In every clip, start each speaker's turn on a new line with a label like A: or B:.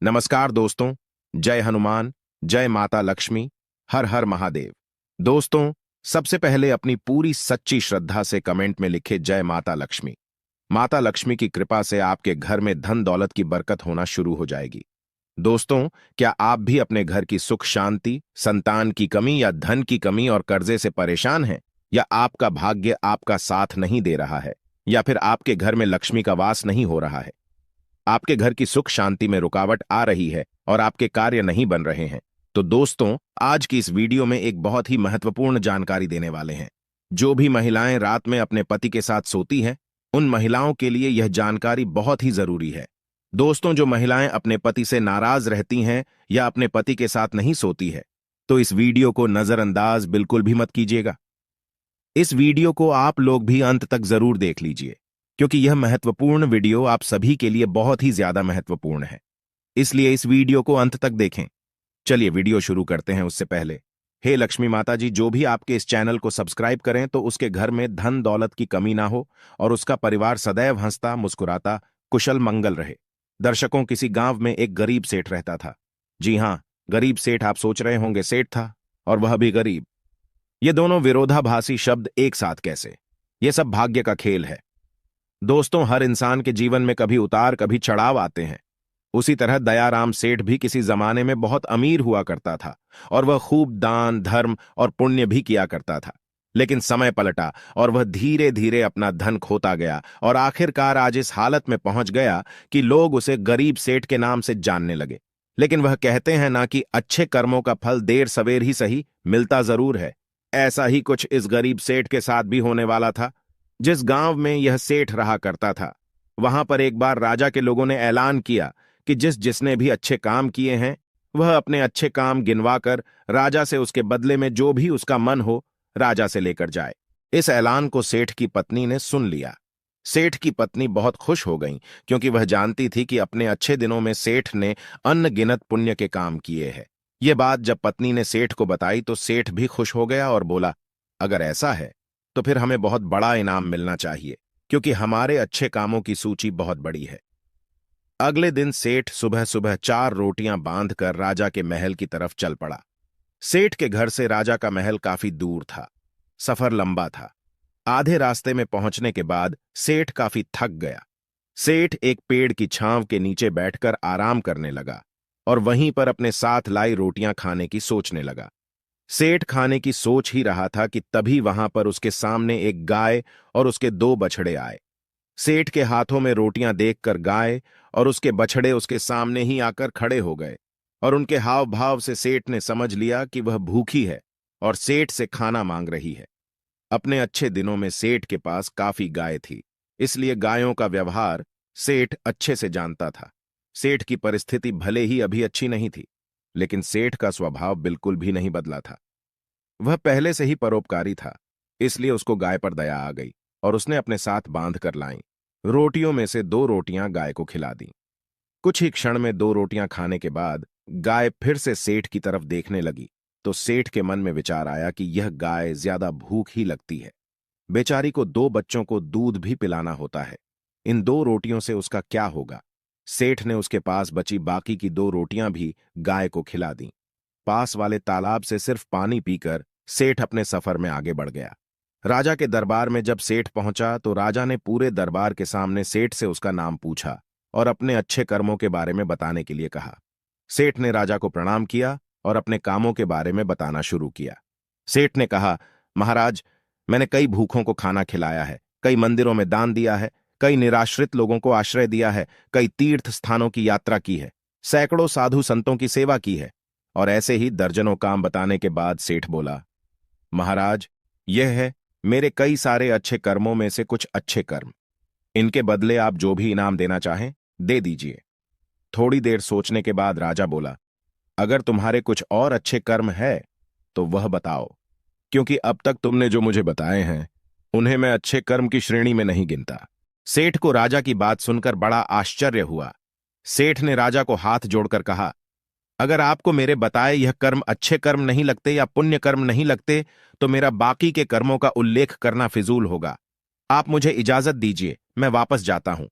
A: नमस्कार दोस्तों। जय हनुमान, जय माता लक्ष्मी, हर हर महादेव। दोस्तों, सबसे पहले अपनी पूरी सच्ची श्रद्धा से कमेंट में लिखे जय माता लक्ष्मी। माता लक्ष्मी की कृपा से आपके घर में धन दौलत की बरकत होना शुरू हो जाएगी। दोस्तों, क्या आप भी अपने घर की सुख शांति, संतान की कमी या धन की कमी और कर्जे से परेशान हैं? या आपका भाग्य आपका साथ नहीं दे रहा है? या फिर आपके घर में लक्ष्मी का वास नहीं हो रहा है? आपके घर की सुख शांति में रुकावट आ रही है और आपके कार्य नहीं बन रहे हैं? तो दोस्तों, आज की इस वीडियो में एक बहुत ही महत्वपूर्ण जानकारी देने वाले हैं। जो भी महिलाएं रात में अपने पति के साथ सोती हैं, उन महिलाओं के लिए यह जानकारी बहुत ही जरूरी है। दोस्तों, जो महिलाएं अपने पति से नाराज रहती हैं या अपने पति के साथ नहीं सोती है, तो इस वीडियो को नजरअंदाज बिल्कुल भी मत कीजिएगा। इस वीडियो को आप लोग भी अंत तक जरूर देख लीजिए, क्योंकि यह महत्वपूर्ण वीडियो आप सभी के लिए बहुत ही ज्यादा महत्वपूर्ण है। इसलिए इस वीडियो को अंत तक देखें। चलिए वीडियो शुरू करते हैं। उससे पहले, हे लक्ष्मी माता जी, जो भी आपके इस चैनल को सब्सक्राइब करें तो उसके घर में धन दौलत की कमी ना हो और उसका परिवार सदैव हंसता मुस्कुराता कुशल मंगल रहे। दर्शकों, किसी गांव में एक गरीब सेठ रहता था। जी हां, गरीब सेठ। आप सोच रहे होंगे, सेठ था और वह भी गरीब। ये दोनों विरोधाभासी शब्द एक साथ कैसे? ये सब भाग्य का खेल है। दोस्तों, हर इंसान के जीवन में कभी उतार कभी चढ़ाव आते हैं। उसी तरह दयाराम सेठ भी किसी जमाने में बहुत अमीर हुआ करता था और वह खूब दान धर्म और पुण्य भी किया करता था। लेकिन समय पलटा और वह धीरे धीरे अपना धन खोता गया और आखिरकार आज इस हालत में पहुंच गया कि लोग उसे गरीब सेठ के नाम से जानने लगे। लेकिन वह कहते हैं ना कि अच्छे कर्मों का फल देर सवेर ही सही, मिलता जरूर है। ऐसा ही कुछ इस गरीब सेठ के साथ भी होने वाला था। जिस गांव में यह सेठ रहा करता था, वहां पर एक बार राजा के लोगों ने ऐलान किया कि जिसने भी अच्छे काम किए हैं, वह अपने अच्छे काम गिनवाकर राजा से उसके बदले में जो भी उसका मन हो राजा से लेकर जाए। इस ऐलान को सेठ की पत्नी ने सुन लिया। सेठ की पत्नी बहुत खुश हो गई, क्योंकि वह जानती थी कि अपने अच्छे दिनों में सेठ ने अनगिनत पुण्य के काम किए हैं। यह बात जब पत्नी ने सेठ को बताई तो सेठ भी खुश हो गया और बोला, अगर ऐसा है तो फिर हमें बहुत बड़ा इनाम मिलना चाहिए, क्योंकि हमारे अच्छे कामों की सूची बहुत बड़ी है। अगले दिन सेठ सुबह सुबह 4 रोटियां बांधकर राजा के महल की तरफ चल पड़ा। सेठ के घर से राजा का महल काफी दूर था। सफर लंबा था। आधे रास्ते में पहुंचने के बाद सेठ काफी थक गया। सेठ एक पेड़ की छांव के नीचे बैठकर आराम करने लगा और वहीं पर अपने साथ लाई रोटियां खाने की सोचने लगा। सेठ खाने की सोच ही रहा था कि तभी वहां पर उसके सामने एक गाय और उसके 2 बछड़े आए। सेठ के हाथों में रोटियां देखकर गाय और उसके बछड़े उसके सामने ही आकर खड़े हो गए और उनके हाव भाव से सेठ ने समझ लिया कि वह भूखी है और सेठ से खाना मांग रही है। अपने अच्छे दिनों में सेठ के पास काफी गाय थी, इसलिए गायों का व्यवहार सेठ अच्छे से जानता था। सेठ की परिस्थिति भले ही अभी अच्छी नहीं थी, लेकिन सेठ का स्वभाव बिल्कुल भी नहीं बदला था। वह पहले से ही परोपकारी था, इसलिए उसको गाय पर दया आ गई और उसने अपने साथ बांध कर लाई। रोटियों में से 2 रोटियां गाय को खिला दी। कुछ ही क्षण में 2 रोटियां खाने के बाद गाय फिर से सेठ की तरफ देखने लगी तो सेठ के मन में विचार आया कि यह गाय ज्यादा भूख ही लगती है। बेचारी को 2 बच्चों को दूध भी पिलाना होता है। इन 2 रोटियों से उसका क्या होगा? सेठ ने उसके पास बची बाकी की 2 रोटियां भी गाय को खिला दी। पास वाले तालाब से सिर्फ पानी पीकर सेठ अपने सफर में आगे बढ़ गया। राजा के दरबार में जब सेठ पहुंचा तो राजा ने पूरे दरबार के सामने सेठ से उसका नाम पूछा और अपने अच्छे कर्मों के बारे में बताने के लिए कहा। सेठ ने राजा को प्रणाम किया और अपने कामों के बारे में बताना शुरू किया। सेठ ने कहा, महाराज, मैंने कई भूखों को खाना खिलाया है, कई मंदिरों में दान दिया है, कई निराश्रित लोगों को आश्रय दिया है, कई तीर्थ स्थानों की यात्रा की है, सैकड़ों साधु संतों की सेवा की है। और ऐसे ही दर्जनों काम बताने के बाद सेठ बोला, महाराज, यह है मेरे कई सारे अच्छे कर्मों में से कुछ अच्छे कर्म। इनके बदले आप जो भी इनाम देना चाहें दे दीजिए। थोड़ी देर सोचने के बाद राजा बोला, अगर तुम्हारे कुछ और अच्छे कर्म है तो वह बताओ, क्योंकि अब तक तुमने जो मुझे बताए हैं उन्हें मैं अच्छे कर्म की श्रेणी में नहीं गिनता। सेठ को राजा की बात सुनकर बड़ा आश्चर्य हुआ। सेठ ने राजा को हाथ जोड़कर कहा, अगर आपको मेरे बताए यह कर्म अच्छे कर्म नहीं लगते या पुण्य कर्म नहीं लगते तो मेरा बाकी के कर्मों का उल्लेख करना फिजूल होगा। आप मुझे इजाजत दीजिए, मैं वापस जाता हूं।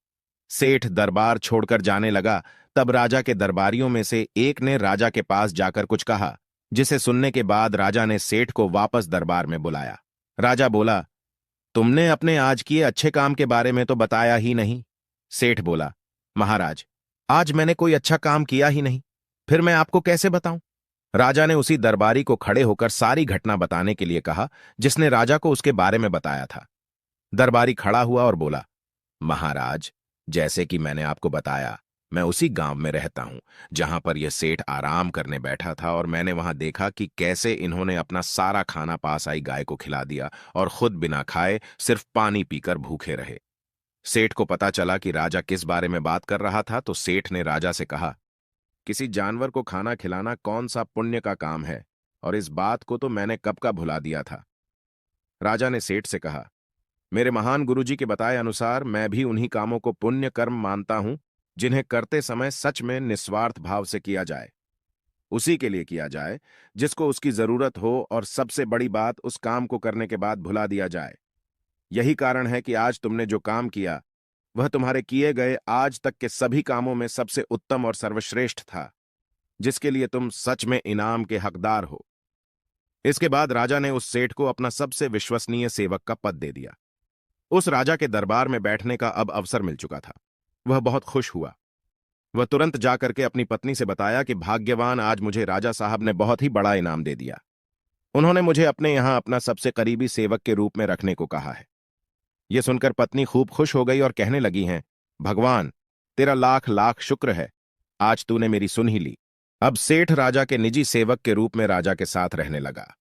A: सेठ दरबार छोड़कर जाने लगा तब राजा के दरबारियों में से एक ने राजा के पास जाकर कुछ कहा, जिसे सुनने के बाद राजा ने सेठ को वापस दरबार में बुलाया। राजा बोला, तुमने अपने आज किए अच्छे काम के बारे में तो बताया ही नहीं। सेठ बोला, महाराज, आज मैंने कोई अच्छा काम किया ही नहीं, फिर मैं आपको कैसे बताऊं? राजा ने उसी दरबारी को खड़े होकर सारी घटना बताने के लिए कहा जिसने राजा को उसके बारे में बताया था। दरबारी खड़ा हुआ और बोला, महाराज, जैसे कि मैंने आपको बताया, मैं उसी गांव में रहता हूं जहां पर यह सेठ आराम करने बैठा था, और मैंने वहां देखा कि कैसे इन्होंने अपना सारा खाना पास आई गाय को खिला दिया और खुद बिना खाए सिर्फ पानी पीकर भूखे रहे। सेठ को पता चला कि राजा किस बारे में बात कर रहा था, तो सेठ ने राजा से कहा, किसी जानवर को खाना खिलाना कौन सा पुण्य का काम है, और इस बात को तो मैंने कब का भुला दिया था। राजा ने सेठ से कहा, मेरे महान गुरुजी के बताए अनुसार मैं भी उन्हीं कामों को पुण्य कर्म मानता हूं जिन्हें करते समय सच में निस्वार्थ भाव से किया जाए, उसी के लिए किया जाए जिसको उसकी जरूरत हो, और सबसे बड़ी बात, उस काम को करने के बाद भुला दिया जाए। यही कारण है कि आज तुमने जो काम किया वह तुम्हारे किए गए आज तक के सभी कामों में सबसे उत्तम और सर्वश्रेष्ठ था, जिसके लिए तुम सच में इनाम के हकदार हो। इसके बाद राजा ने उस सेठ को अपना सबसे विश्वसनीय सेवक का पद दे दिया। उस राजा के दरबार में बैठने का अब अवसर मिल चुका था। वह बहुत खुश हुआ। वह तुरंत जाकर के अपनी पत्नी से बताया कि भाग्यवान, आज मुझे राजा साहब ने बहुत ही बड़ा इनाम दे दिया। उन्होंने मुझे अपने यहां अपना सबसे करीबी सेवक के रूप में रखने को कहा है। यह सुनकर पत्नी खूब खुश हो गई और कहने लगी हैं, भगवान, तेरा लाख लाख शुक्र है, आज तूने मेरी सुन ही ली। अब सेठ राजा के निजी सेवक के रूप में राजा के साथ रहने लगा।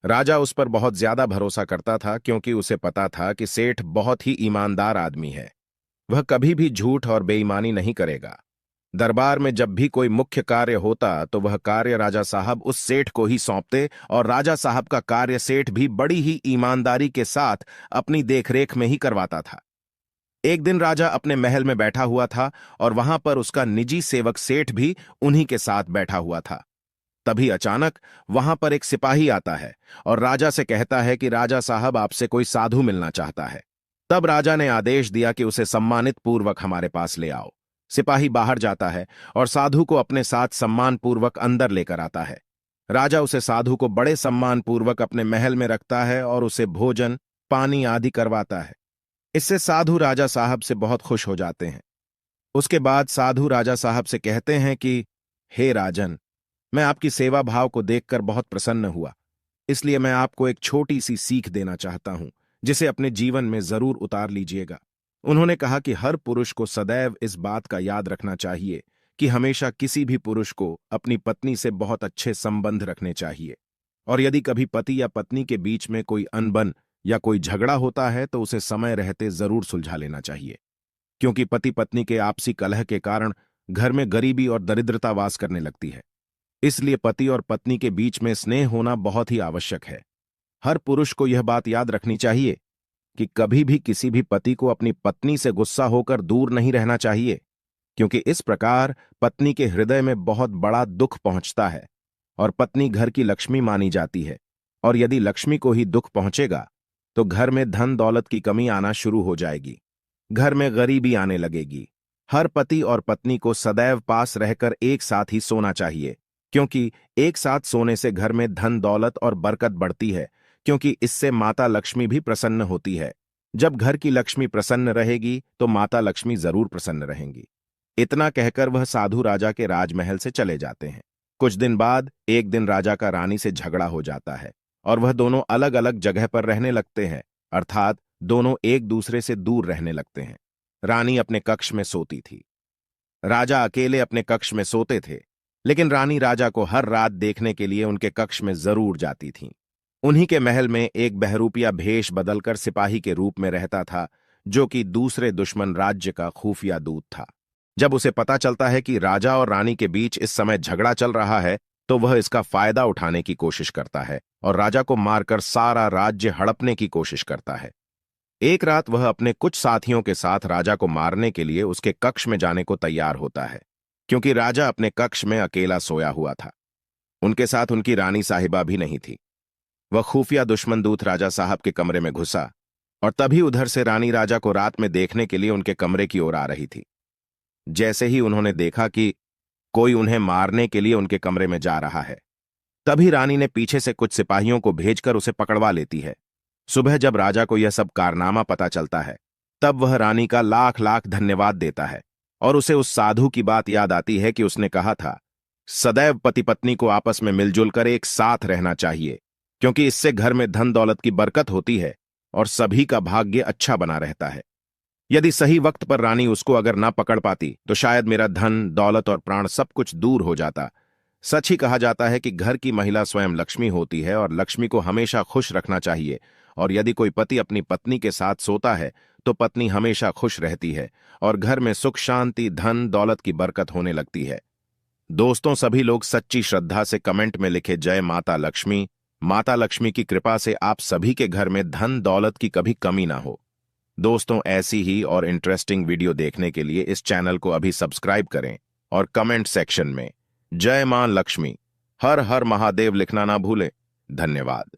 A: राजा उस पर बहुत ज्यादा भरोसा करता था, क्योंकि उसे पता था कि सेठ बहुत ही ईमानदार आदमी है। वह कभी भी झूठ और बेईमानी नहीं करेगा। दरबार में जब भी कोई मुख्य कार्य होता तो वह कार्य राजा साहब उस सेठ को ही सौंपते, और राजा साहब का कार्य सेठ भी बड़ी ही ईमानदारी के साथ अपनी देखरेख में ही करवाता था। एक दिन राजा अपने महल में बैठा हुआ था, और वहां पर उसका निजी सेवक सेठ भी उन्हीं के साथ बैठा हुआ था। तभी अचानक वहां पर एक सिपाही आता है और राजा से कहता है कि राजा साहब, आपसे कोई साधु मिलना चाहता है। तब राजा ने आदेश दिया कि उसे सम्मानित पूर्वक हमारे पास ले आओ। सिपाही बाहर जाता है और साधु को अपने साथ सम्मान पूर्वक अंदर लेकर आता है। राजा उसे साधु को बड़े सम्मान पूर्वक अपने महल में रखता है और उसे भोजन, पानी आदि करवाता है। इससे साधु राजा साहब से बहुत खुश हो जाते हैं। उसके बाद साधु राजा साहब से कहते हैं कि हे राजन, मैं आपकी सेवा भाव को देखकर बहुत प्रसन्न हुआ, इसलिए मैं आपको एक छोटी सी सीख देना चाहता हूं, जिसे अपने जीवन में जरूर उतार लीजिएगा। उन्होंने कहा कि हर पुरुष को सदैव इस बात का याद रखना चाहिए कि हमेशा किसी भी पुरुष को अपनी पत्नी से बहुत अच्छे संबंध रखने चाहिए, और यदि कभी पति या पत्नी के बीच में कोई अनबन या कोई झगड़ा होता है तो उसे समय रहते जरूर सुलझा लेना चाहिए, क्योंकि पति पत्नी के आपसी कलह के कारण घर में गरीबी और दरिद्रता वास करने लगती है। इसलिए पति और पत्नी के बीच में स्नेह होना बहुत ही आवश्यक है। हर पुरुष को यह बात याद रखनी चाहिए कि कभी भी किसी भी पति को अपनी पत्नी से गुस्सा होकर दूर नहीं रहना चाहिए, क्योंकि इस प्रकार पत्नी के हृदय में बहुत बड़ा दुख पहुंचता है, और पत्नी घर की लक्ष्मी मानी जाती है, और यदि लक्ष्मी को ही दुख पहुंचेगा तो घर में धन दौलत की कमी आना शुरू हो जाएगी, घर में गरीबी आने लगेगी। हर पति और पत्नी को सदैव पास रहकर एक साथ ही सोना चाहिए, क्योंकि एक साथ सोने से घर में धन दौलत और बरकत बढ़ती है, क्योंकि इससे माता लक्ष्मी भी प्रसन्न होती है। जब घर की लक्ष्मी प्रसन्न रहेगी तो माता लक्ष्मी जरूर प्रसन्न रहेंगी। इतना कहकर वह साधु राजा के राजमहल से चले जाते हैं। कुछ दिन बाद एक दिन राजा का रानी से झगड़ा हो जाता है और वह दोनों अलग अलग जगह पर रहने लगते हैं, अर्थात दोनों एक दूसरे से दूर रहने लगते हैं। रानी अपने कक्ष में सोती थी, राजा अकेले अपने कक्ष में सोते थे, लेकिन रानी राजा को हर रात देखने के लिए उनके कक्ष में जरूर जाती थीं। उन्हीं के महल में एक बहरूपिया भेष बदलकर सिपाही के रूप में रहता था, जो कि दूसरे दुश्मन राज्य का खुफिया दूत था। जब उसे पता चलता है कि राजा और रानी के बीच इस समय झगड़ा चल रहा है, तो वह इसका फायदा उठाने की कोशिश करता है और राजा को मारकर सारा राज्य हड़पने की कोशिश करता है। एक रात वह अपने कुछ साथियों के साथ राजा को मारने के लिए उसके कक्ष में जाने को तैयार होता है, क्योंकि राजा अपने कक्ष में अकेला सोया हुआ था। उनके साथ उनकी रानी साहिबा भी नहीं थी। वह खुफिया दुश्मन दूत राजा साहब के कमरे में घुसा, और तभी उधर से रानी राजा को रात में देखने के लिए उनके कमरे की ओर आ रही थी। जैसे ही उन्होंने देखा कि कोई उन्हें मारने के लिए उनके कमरे में जा रहा है, तभी रानी ने पीछे से कुछ सिपाहियों को भेजकर उसे पकड़वा लेती है। सुबह जब राजा को यह सब कारनामा पता चलता है, तब वह रानी का लाख लाख धन्यवाद देता है और उसे उस साधु की बात याद आती है कि उसने कहा था, सदैव पति पत्नी को आपस में मिलजुल कर एक साथ रहना चाहिए, क्योंकि इससे घर में धन दौलत की बरकत होती है और सभी का भाग्य अच्छा बना रहता है। यदि सही वक्त पर रानी उसको अगर ना पकड़ पाती तो शायद मेरा धन दौलत और प्राण सब कुछ दूर हो जाता। सच ही कहा जाता है कि घर की महिला स्वयं लक्ष्मी होती है और लक्ष्मी को हमेशा खुश रखना चाहिए, और यदि कोई पति अपनी पत्नी के साथ सोता है तो पत्नी हमेशा खुश रहती है और घर में सुख शांति धन दौलत की बरकत होने लगती है। दोस्तों, सभी लोग सच्ची श्रद्धा से कमेंट में लिखे जय माता लक्ष्मी। माता लक्ष्मी की कृपा से आप सभी के घर में धन दौलत की कभी कमी ना हो। दोस्तों, ऐसी ही और इंटरेस्टिंग वीडियो देखने के लिए इस चैनल को अभी सब्सक्राइब करें और कमेंट सेक्शन में जय मां लक्ष्मी, हर हर महादेव लिखना ना भूलें। धन्यवाद।